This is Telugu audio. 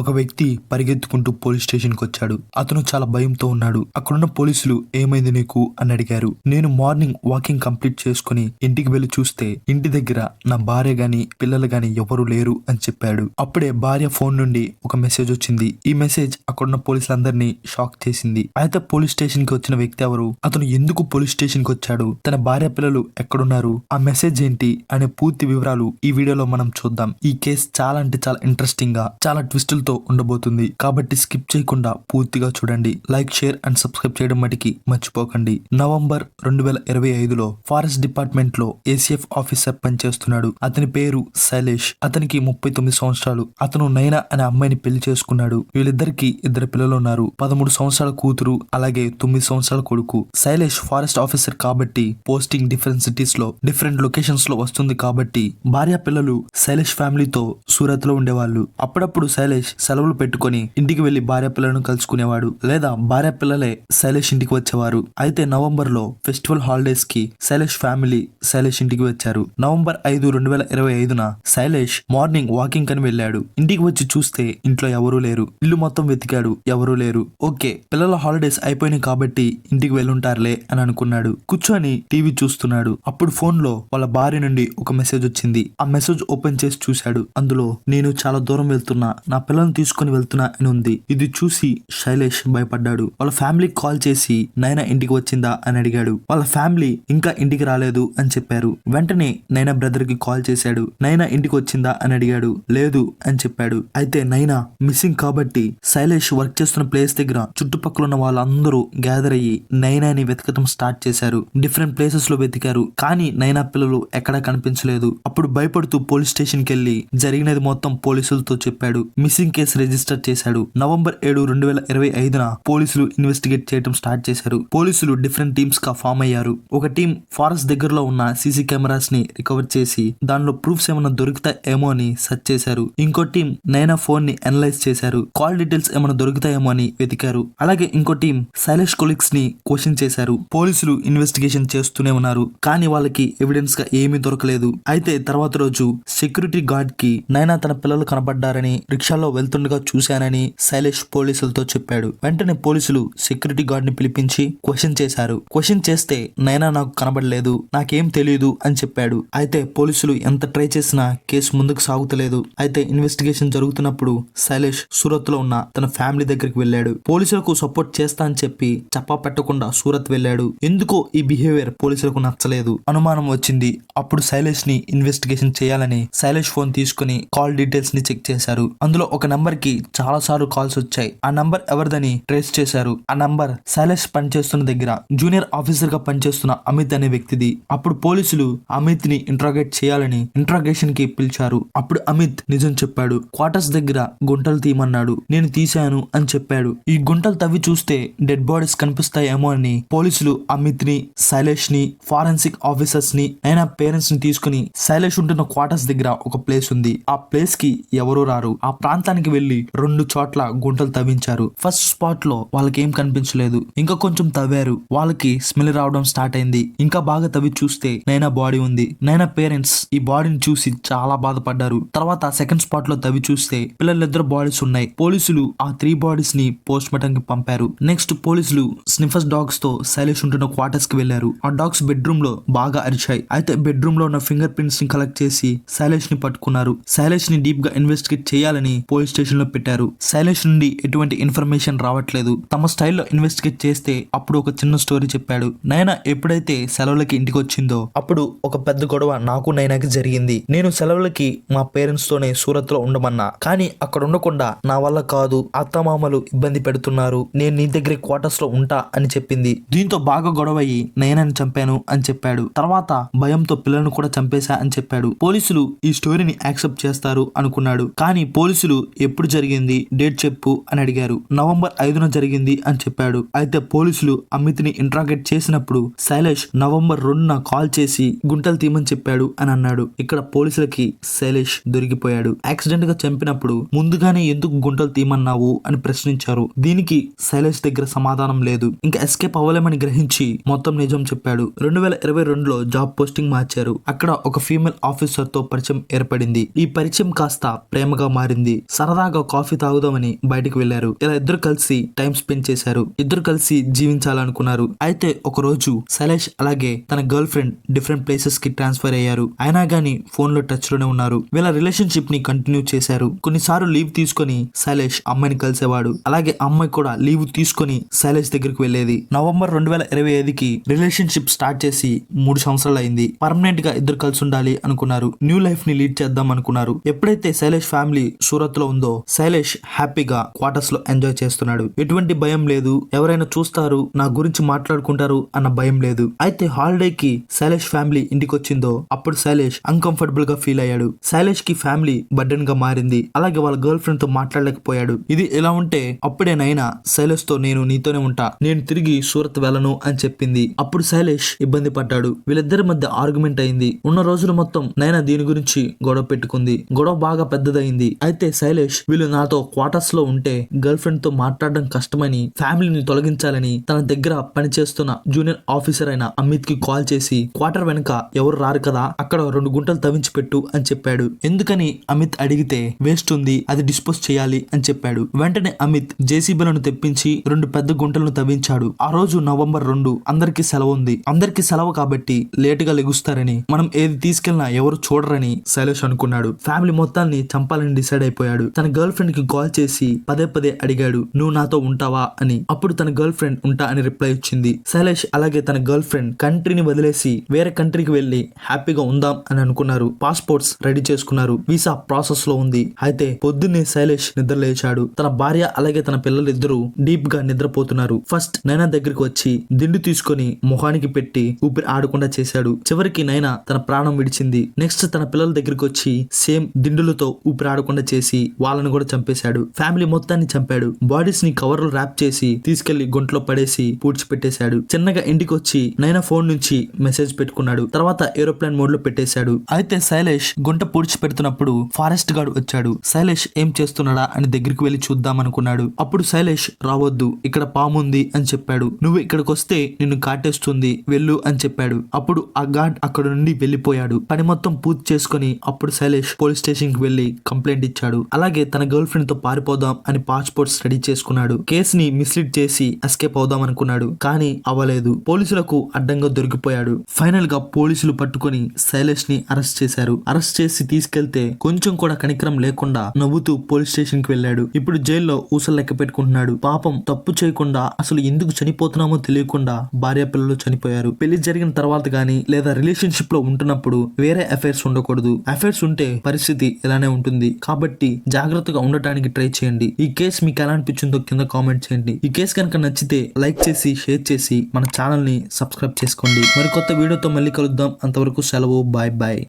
ఒక వ్యక్తి పరిగెత్తుకుంటూ పోలీస్ స్టేషన్కి వచ్చాడు. అతను చాలా భయంతో ఉన్నాడు. అక్కడున్న పోలీసులు ఏమైంది నీకు అని అడిగారు. నేను మార్నింగ్ వాకింగ్ కంప్లీట్ చేసుకుని ఇంటికి వెళ్లి చూస్తే ఇంటి దగ్గర నా భార్య గాని పిల్లలు గాని ఎవరు లేరు అని చెప్పాడు. అప్పుడే భార్య ఫోన్ నుండి ఒక మెసేజ్ వచ్చింది. ఈ మెసేజ్ అక్కడున్న పోలీసులందరినీ షాక్ చేసింది. అయితే పోలీస్ స్టేషన్ కి వచ్చిన వ్యక్తి ఎవరు, అతను ఎందుకు పోలీస్ స్టేషన్ కి వచ్చాడు, తన భార్య పిల్లలు ఎక్కడున్నారు, ఆ మెసేజ్ ఏంటి అనే పూర్తి వివరాలు ఈ వీడియోలో మనం చూద్దాం. ఈ కేసు చాలా అంటే చాలా ఇంట్రెస్టింగ్ గా చాలా ట్విస్టులతో ఉండబోతుంది. కాబట్టి స్కిప్ చేయకుండా పూర్తిగా చూడండి. లైక్, షేర్ అండ్ సబ్స్క్రైబ్ చేయడం మటుకి మర్చిపోకండి. నవంబర్ 2025లో ఫారెస్ట్ డిపార్ట్మెంట్ లో ఏసీఎఫ్ ఆఫీసర్ పనిచేస్తున్నాడు. అతని పేరు శైలేష్. అతనికి 39 సంవత్సరాలు. అతను నైనా అనే అమ్మాయిని పెళ్లి చేసుకున్నాడు. వీళ్ళిద్దరికి ఇద్దరు పిల్లలు ఉన్నారు. 13 సంవత్సరాల కూతురు, అలాగే 9 సంవత్సరాల కొడుకు. శైలేష్ ఫారెస్ట్ ఆఫీసర్ కాబట్టి పోస్టింగ్ డిఫరెంట్ సిటీస్ లో డిఫరెంట్ లొకేషన్స్ లో వస్తుంది కాబట్టి భార్య పిల్లలు శైలేష్ ఫ్యామిలీతో సూరత్ లో ఉండేవాళ్ళు. అప్పుడప్పుడు శైలేష్ సెలవులు పెట్టుకుని ఇంటికి వెళ్లి భార్య పిల్లలను కలుసుకునేవాడు, లేదా భార్య పిల్లలే శైలేష్ ఇంటికి వచ్చేవారు. అయితే నవంబర్ లో ఫెస్టివల్ హాలిడేస్ కి శైలేష్ ఫ్యామిలీ శైలేష్ ఇంటికి వచ్చారు. నవంబర్ 5, 2025న శైలేష్ మార్నింగ్ వాకింగ్ అని వెళ్ళాడు. ఇంటికి వచ్చి చూస్తే ఇంట్లో ఎవరూ లేరు. ఇల్లు మొత్తం వెతికాడు, ఎవరూ లేరు. ఓకే, పిల్లల హాలిడేస్ అయిపోయినాయి కాబట్టి ఇంటికి వెళ్ళుంటారులే అని అనుకున్నాడు. కూర్చొని టీవీ చూస్తున్నాడు. అప్పుడు ఫోన్ లో వాళ్ళ భార్య నుండి ఒక మెసేజ్ వచ్చింది. ఆ మెసేజ్ ఓపెన్ చేసి చూశాడు. అందులో నేను చాలా దూరం వెళ్తున్నా, నా పిల్లలను తీసుకుని వెళ్తున్నా అని ఉంది. ఇది చూసి శైలేష్ భయపడ్డాడు. వాళ్ళ ఫ్యామిలీకి కాల్ చేసి నైనా ఇంటికి వచ్చిందా అని అడిగాడు. వాళ్ళ ఫ్యామిలీ ఇంకా ఇంటికి రాలేదు అని చెప్పారు. వెంటనే నైనా బ్రదర్ కి కాల్ చేశాడు. నైనా ఇంటికి వచ్చిందా అని అడిగాడు. లేదు అని చెప్పాడు. అయితే నైనా మిస్సింగ్ కాబట్టి శైలేష్ వర్క్ చేస్తున్న ప్లేస్ దగ్గర చుట్టుపక్కల ఉన్న వాళ్ళందరూ గ్యాదర్ అయ్యి నైనాని వెతకటం స్టార్ట్ చేశారు. డిఫరెంట్ ప్లేసెస్ లో వెతికారు, కానీ నైనా పిల్లలు ఎక్కడా కనిపించలేదు. అప్పుడు భయపడుతూ పోలీస్ స్టేషన్ కి వెళ్లి జరిగినది మొత్తం పోలీసులతో చెప్పాడు. మిస్సింగ్ కేసు రిజిస్టర్ చేశాడు. నవంబర్ 7, 2025న పోలీసులు ఇన్వెస్టిగేట్ చేయడం స్టార్ట్ చేశారు. పోలీసులు డిఫరెంట్ టీమ్స్ గా ఫామ్ అయ్యారు. ఒక టీం ఫారెస్ట్ దగ్గరలో ఉన్న సీసీ కెమెరాస్ ని రికవర్ చేసి దానిలో ప్రూఫ్స్ ఏమైనా దొరుకుతాయేమో అని సెర్చ్ చేశారు. ఇంకో టీం నైనా ఫోన్ ని అనలైజ్ చేశారు. కాల్ డీటెయిల్స్ ఏమైనా దొరుకుతాయేమో అని వెతికారు. అలాగే ఇంకో టీం శైలేష్ కొలీగ్స్ ని క్వశ్చన్ చేశారు. పోలీసులు ఇన్వెస్టిగేషన్ చేస్తూనే ఉన్నారు, కానీ వాళ్ళకి ఎవిడెన్స్ గా ఏమీ దొరకలేదు. అయితే తర్వాత రోజు సెక్యూరిటీ గార్డ్ కి నైనా తన పిల్లలు కనబడ్డారని, రిక్షాలో వెళ్తుండగా చూశానని శైలేష్ పోలీసులతో చెప్పాడు. వెంటనే పోలీసులు సెక్యూరిటీ గార్డ్ ని పిలిపించి క్వశ్చన్ చేశారు. క్వశ్చన్ చేస్తే నైనా నాకు కనబడలేదు, నాకేం తెలియదు అని చెప్పాడు. అయితే పోలీసులు ఎంత ట్రై చేసినా కేసు ముందుకు సాగుతలేదు. అయితే ఇన్వెస్టిగేషన్ జరుగుతున్నప్పుడు శైలేష్ సూరత్ లో ఉన్న తన ఫ్యామిలీ దగ్గరికి వెళ్ళాడు. పోలీసులకు సపోర్ట్ చేస్తా అని చెప్పి చప్పా పెట్టకుండా సూరత్ వెళ్ళాడు. ఎందుకో ఈ బిహేవియర్ పోలీసులకు నచ్చలేదు. అనుమానం వచ్చింది. అప్పుడు శైలేష్ ని ఇన్వెస్టిగేషన్ చేయాలని శైలేష్ ఫోన్ తీసుకుని కాల్ డీటెయిల్స్ ని చెక్ చేశారు. అందులో ఒక నంబర్ కి చాలా సార్లు కాల్స్ వచ్చాయి. ఆ నంబర్ ఎవరిదని ట్రేస్ చేశారు. ఆ నంబర్ శైలేష్ పనిచేస్తున్న దగ్గర జూనియర్ ఆఫీసర్ గా పనిచేస్తున్న అమిత్ అనే వ్యక్తిది. అప్పుడు పోలీసులు అమిత్ ని ఇంట్రాగేట్ చేయాలని ఇంట్రాగేషన్ కి పిలిచారు. అప్పుడు అమిత్ నిజం చెప్పాడు. క్వార్టర్స్ దగ్గర గుంటలు తీయమన్నాడు. నేను తీశాను అని చెప్పాడు. ఈ గుంటలు తవ్వి చూస్తే డెడ్ బాడీస్ కనిపిస్తాయేమో అని పోలీసులు అమిత్ ని, శైలేష్ ని, ఫారెన్సిక్ ఆఫీసర్స్ ని, అయినా పేరెంట్స్ ని తీసుకుని శైలేష్ ఉంటున్న క్వార్టర్స్ దగ్గర ఒక ప్లేస్ ఉంది. ఆ ప్లేస్ కి ఎవరూ రారు. ఆ ప్రాంతానికి వెళ్లి 2 చోట్ల గుంటలు తవ్వించారు. ఫస్ట్ స్పాట్ లో వాళ్ళకి ఏం కనిపించలేదు. ఇంకా కొంచెం తవ్వారు. వాళ్ళకి స్మెల్ రావడం స్టార్ట్ అయింది. ఇంకా బాగా తవ్వి చూస్తే నైనా బాడీ ఉంది. నైనా పేరెంట్స్ ఈ బాడీని చూసి చాలా బాధపడ్డారు. తర్వాత సెకండ్ స్పాట్ లో తవ్వి చూస్తే పిల్లలిద్దరు బాడీస్ ఉన్నాయి. పోలీసులు ఆ 3 బాడీస్ ని పోస్ట్ మార్టం కి పంపారు. నెక్స్ట్ పోలీసులు స్నిఫర్స్ డాగ్స్ తో శైలేష్ ఉంటున్న క్వార్టర్స్ కి వెళ్లారు. ఆ డాగ్స్ బెడ్రూమ్ లో బాగా అరిచాయి. అయితే బెడ్రూమ్ లో ఉన్న ఫింగర్ ప్రింట్స్ ని కలెక్ట్ చేసి శైలేష్ ని పట్టుకున్నారు. శైలేష్ ని డీప్ గా ఇన్వెస్టిగేట్ చేయాలని పోలీస్ స్టేషన్ లో పెట్టారు. శైలేష్ నుండి ఎటువంటి ఇన్ఫర్మేషన్ రావట్లేదు. తమ స్టైల్లో ఇన్వెస్టిగేట్ చేస్తే అప్పుడు ఒక చిన్న స్టోరీ చెప్పాడు. నైనా ఎప్పుడైతే సెలవులకి ఇంటికి వచ్చిందో అప్పుడు ఒక పెద్ద గొడవ నాకు నైనాకి జరిగింది. నేను సెలవులకి మా పేరెంట్స్ తోనే సూరత్ లో ఉండమన్నా, కానీ అక్కడ ఉండకుండా నా వల్ల కాదు, అత్తమామలు ఇబ్బంది పెడుతున్నారు, నేను నీ దగ్గర క్వార్టర్స్ లో ఉంటా అని చెప్పింది. దీంతో బాగా గొడవ అయ్యి నైనాని చంపాను అని చెప్పాడు. తర్వాత భయంతో పిల్లలను కూడా చంపేశా అని చెప్పాడు. పోలీసులు ఈ స్టోరీని యాక్సెప్ట్ చేస్తారు అనుకున్నాడు. కానీ పోలీసులు ఎప్పుడు జరిగింది, డేట్ చెప్పు అని అడిగారు. నవంబర్ 5న జరిగింది అని చెప్పాడు. అయితే పోలీసులు అమిత్ ని ఇంట్రాగేట్ చేసినప్పుడు శైలేష్ నవంబర్ 2న కాల్ చేసి గుంటలు తీయమని చెప్పాడు అని అన్నాడు. ఇక్కడ పోలీసులకి శైలేష్ దొరికిపోయాడు. యాక్సిడెంట్ గా చంపినప్పుడు ముందుగానే ఎందుకు గుంటలు తీయమన్నావు అని ప్రశ్నించారు. దీనికి శైలేష్ దగ్గర సమాధానం లేదు. ఇంకా ఎస్కేప్ అవ్వలేమని గ్రహించి మొత్తం నిజం చెప్పాడు. 2022లో జాబ్ పోస్టింగ్ మార్చారు. అక్కడ ఒక ఫీమేల్ ఆఫీసర్ తో పరిచయం ఏర్పడింది. ఈ పరిచయం కాస్త ప్రేమగా మారింది. సరదాగా కాఫీ తాగుదామని బయటికి వెళ్లారు. ఇలా ఇద్దరు కలిసి టైం స్పెండ్ చేశారు. ఇద్దరు కలిసి జీవించాలనుకున్నారు. అయితే ఒక రోజు శైలేష్ అలాగే తన గర్ల్ ఫ్రెండ్ డిఫరెంట్ ప్లేసెస్ కి ట్రాన్స్ఫర్ అయ్యారు. అయినా గానీ ఫోన్ లో టచ్ లోనే ఉన్నారు. వీళ్ళ రిలేషన్షిప్ ని కంటిన్యూ చేశారు. కొన్నిసార్లు లీవ్ తీసుకొని శైలేష్ అమ్మాయిని కలిసేవాడు. అలాగే అమ్మాయి కూడా లీవ్ తీసుకొని శైలేష్ దగ్గరికి వెళ్లేది. నవంబర్ 2025కి రిలేషన్షిప్ స్టార్ట్ చేసి 3 సంవత్సరాలు అయింది. పర్మనెంట్ గా ఇద్దరు కలిసి ఉండాలి అనుకున్నారు. న్యూ లైఫ్ ని లీడ్ చేద్దాం అనుకున్నారు. ఎప్పుడైతే శైలేష్ ఫ్యామిలీ సూరత్ లో ఉందో శైలేష్ హ్యాపీగా క్వార్టర్స్ లో ఎంజాయ్ చేస్తున్నాడు. ఎటువంటి భయం లేదు. ఎవరైనా చూస్తారు, నా గురించి మాట్లాడుకుంటారు అన్న భయం లేదు. అయితే హాలిడేకి శైలేష్ ఫ్యామిలీ ఇంటికి వచ్చిందో అప్పుడు శైలేష్ అన్కంఫర్టబుల్ గా ఫీల్ అయ్యాడు. శైలేష్ కి ఫ్యామిలీ బర్డెన్ గా మారింది. అలాగే వాళ్ళ గర్ల్ ఫ్రెండ్ తో మాట్లాడలేకపోయాడు. ఇది ఎలా ఉంటే అప్పుడే నైనా శైలేష్ తో నేను నీతోనే ఉంటా, నేను తిరిగి సూరత్ వెళ్ళను అని చెప్పింది. అప్పుడు శైలేష్ ఇబ్బంది పడ్డాడు. వీళ్ళిద్దరి మధ్య ఆర్గ్యుమెంట్ అయింది. ఉన్న రోజులు మొత్తం నైనా దీని గురించి గొడవ పెట్టుకుంది. గొడవ బాగా పెద్దదైంది. అయితే శైలేష్ వీళ్ళు నాతో క్వార్టర్స్ లో ఉంటే గర్ల్ ఫ్రెండ్ తో మాట్లాడడం కష్టమని ఫ్యామిలీని తొలగించాలని తన దగ్గర పనిచేస్తున్న జూనియర్ ఆఫీసర్ అయిన అమిత్ కి కాల్ చేసి క్వార్టర్ వెనక ఎవరు రారు కదా, అక్కడ 2 గుంటలు తవ్వించి పెట్టు అని చెప్పాడు. ఎందుకని అమిత్ అడిగితే వేస్ట్ ఉంది, అది డిస్పోజ్ చేయాలి అని చెప్పాడు. వెంటనే అమిత్ జేసీబీలను తెప్పించి 2 పెద్ద గుంటలను తవ్వించాడు. ఆ రోజు నవంబర్ 2 అందరికి సెలవు ఉంది. అందరికి సెలవు కాబట్టి లేటుగా లెగుస్తారని, మనం ఏది తీసుకెళ్లినా ఎవరు చూడరని శైలేష్ అనుకున్నాడు. ఫ్యామిలీ మొత్తాన్ని చంపాలని డిసైడ్ అయిపోయాడు. తన గర్ల్ ఫ్రెండ్ కి కాల్ చేసి పదే పదే అడిగాడు, నువ్వు నాతో ఉంటావా అని. అప్పుడు తన గర్ల్ ఫ్రెండ్ ఉంటా అని రిప్లై ఇచ్చింది. శైలేష్ అలాగే తన గర్ల్ ఫ్రెండ్ కంట్రీని వదిలేసి వేరే కంట్రీకి వెళ్లి హ్యాపీగా ఉందాం అని అనుకున్నారు. పాస్పోర్ట్స్ రెడీ చేసుకున్నారు. వీసా ప్రాసెస్ లో ఉంది. అయితే పొద్దున్నే శైలేష్ నిద్ర లేచాడు. తన భార్య అలాగే తన పిల్లలిద్దరూ డీప్ గా నిద్రపోతున్నారు. ఫస్ట్ నైనా దగ్గరికి వచ్చి దిండు తీసుకొని మొహానికి పెట్టి ఊపిరి ఆడకుండా చేశాడు. చివరికి నైనా తన ప్రాణం విడిచింది. నెక్స్ట్ తన పిల్లల దగ్గరికి వచ్చి సేమ్ దిండులతో ఊపిరి ఆడకుండా చేసి వాళ్ళని కూడా చంపేశాడు. ఫ్యామిలీ మొత్తాన్ని చంపాడు. బాడీస్ ని కవర్లు ర్యాప్ చేసి తీసుకెళ్లి గుంటలో పడేసి పూడ్చిపెట్టేశాడు. చిన్నగా ఇంటికి వచ్చి నైనా ఫోన్ నుంచి మెసేజ్ పెట్టుకున్నాడు. తర్వాత ఏరోప్లేన్ మోడ్ లో పెట్టేశాడు. అయితే శైలేష్ గుంట పూడ్చి పెడుతున్నప్పుడు ఫారెస్ట్ గార్డ్ వచ్చాడు. శైలేష్ ఏం చేస్తున్నాడా అని దగ్గరికి వెళ్లి చూద్దాం అనుకున్నాడు. అప్పుడు శైలేష్ రావద్దు, ఇక్కడ పాము ఉంది అని చెప్పాడు. నువ్వు ఇక్కడికి వస్తే నిన్ను కాటేస్తుంది, వెళ్ళు అని చెప్పాడు. అప్పుడు ఆ గార్డ్ అక్కడ నుండి వెళ్లిపోయాడు. పని మొత్తం పూర్తి చేసుకుని అప్పుడు శైలేష్ పోలీస్ స్టేషన్ కి వెళ్లి కంప్లైంట్ ఇచ్చాడు. అలాగే తన గర్ల్ ఫ్రెండ్ తో పారిపోదాం అని పాస్పోర్ట్స్ రెడీ చేసుకున్నాడు. కేసుని మిస్లీడ్ చేసి ఎస్కేప్ అవుదాం అనుకున్నాడు. కానీ అవ్వలేదు. పోలీసులకు అడ్డంగా దొరికిపోయాడు. ఫైనల్ గా పోలీసులు పట్టుకుని శైలేష్ ని అరెస్ట్ చేశారు. అరెస్ట్ చేసి తీసుకెళ్తే కొంచెం కూడా కనికరం లేకుండా నవ్వుతూ పోలీస్ స్టేషన్ కి వెళ్ళాడు. ఇప్పుడు జైల్లో ఊసలు లెక్క పెట్టుకుంటున్నాడు. పాపం తప్పు చేయకుండా అసలు ఎందుకు చనిపోతున్నామో తెలియకుండా భార్య పిల్లలు చనిపోయారు. పెళ్లి జరిగిన తర్వాత గానీ లేదా రిలేషన్షిప్ లో ఉంటున్నప్పుడు వేరే అఫైర్స్ ఉండకూడదు. అఫైర్స్ ఉంటే పరిస్థితి ఇలానే ఉంటుంది. కాబట్టి జాగ్రత్తగా ఉండటానికి ట్రై చేయండి. ఈ కేసు మీకు ఎలా అనిపించిందో కింద కామెంట్ చేయండి. ఈ కేసు కనుక నచ్చితే లైక్ చేసి షేర్ చేసి మన ఛానల్ ని సబ్స్క్రైబ్ చేసుకోండి. మరి కొత్త వీడియోతో మళ్ళీ కలుద్దాం. అంతవరకు సెలవు. Bye bye.